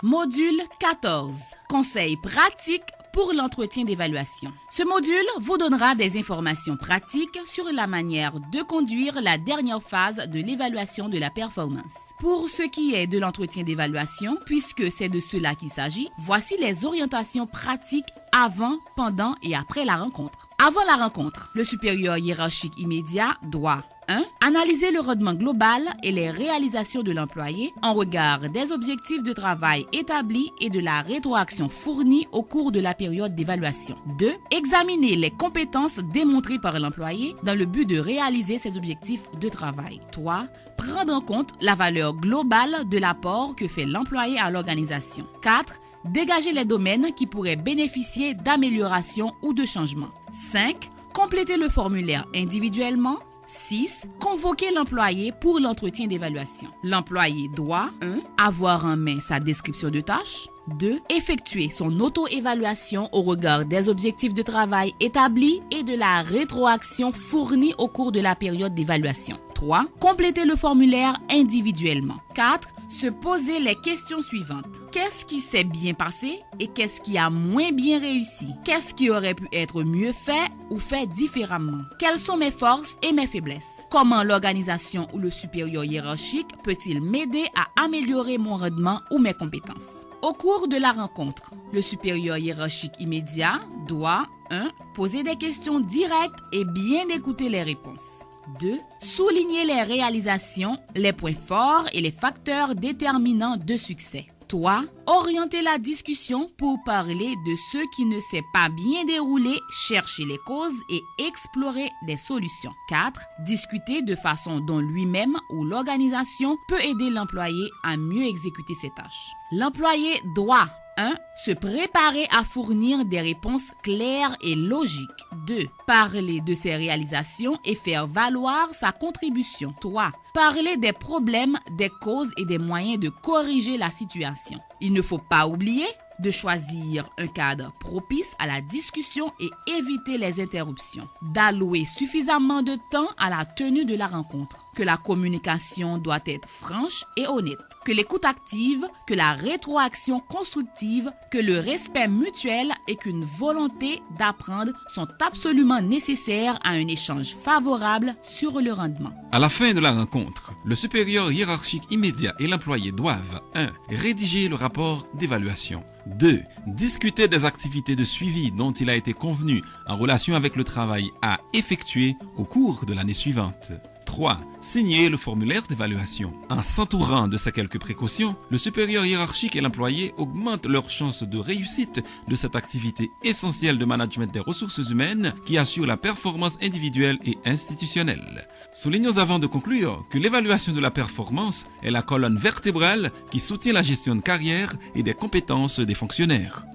Module 14. Conseils pratiques pour l'entretien d'évaluation. Ce module vous donnera des informations pratiques sur la manière de conduire la dernière phase de l'évaluation de la performance. Pour ce qui est de l'entretien d'évaluation, puisque c'est de cela qu'il s'agit, voici les orientations pratiques avant, pendant et après la rencontre. Avant la rencontre, le supérieur hiérarchique immédiat doit 1. Analyser le rendement global et les réalisations de l'employé en regard des objectifs de travail établis et de la rétroaction fournie au cours de la période d'évaluation. 2. Examiner les compétences démontrées par l'employé dans le but de réaliser ses objectifs de travail. 3. Prendre en compte la valeur globale de l'apport que fait l'employé à l'organisation. 4. Dégager les domaines qui pourraient bénéficier d'amélioration ou de changement. 5. Compléter le formulaire individuellement. 6. Convoquer l'employé pour l'entretien d'évaluation. L'employé doit 1. Avoir en main sa description de tâche. 2. Effectuer son auto-évaluation au regard des objectifs de travail établis et de la rétroaction fournie au cours de la période d'évaluation. 3. Compléter le formulaire individuellement. 4. Se poser les questions suivantes. Qu'est-ce qui s'est bien passé et qu'est-ce qui a moins bien réussi? Qu'est-ce qui aurait pu être mieux fait ou fait différemment? Quelles sont mes forces et mes faiblesses? Comment l'organisation ou le supérieur hiérarchique peut-il m'aider à améliorer mon rendement ou mes compétences? Au cours de la rencontre, le supérieur hiérarchique immédiat doit 1. Poser des questions directes et bien écouter les réponses. 2. Souligner les réalisations, les points forts et les facteurs déterminants de succès. 3. Orienter la discussion pour parler de ce qui ne s'est pas bien déroulé, chercher les causes et explorer des solutions. 4. Discuter de façon dont lui-même ou l'organisation peut aider l'employé à mieux exécuter ses tâches. L'employé doit 1. Se préparer à fournir des réponses claires et logiques. 2. Parler de ses réalisations et faire valoir sa contribution. 3. Parler des problèmes, des causes et des moyens de corriger la situation. Il ne faut pas oublier de choisir un cadre propice à la discussion et éviter les interruptions. D'allouer suffisamment de temps à la tenue de la rencontre. Que la communication doit être franche et honnête. Que l'écoute active, que la rétroaction constructive, que le respect mutuel et qu'une volonté d'apprendre sont absolument nécessaires à un échange favorable sur le rendement. À la fin de la rencontre, le supérieur hiérarchique immédiat et l'employé doivent 1. Rédiger le rapport d'évaluation. 2. Discuter des activités de suivi dont il a été convenu en relation avec le travail à effectuer au cours de l'année suivante. 3. Signer le formulaire d'évaluation. En s'entourant de ces quelques précautions, le supérieur hiérarchique et l'employé augmentent leurs chances de réussite de cette activité essentielle de management des ressources humaines qui assure la performance individuelle et institutionnelle. Soulignons avant de conclure que l'évaluation de la performance est la colonne vertébrale qui soutient la gestion de carrière et des compétences des fonctionnaires.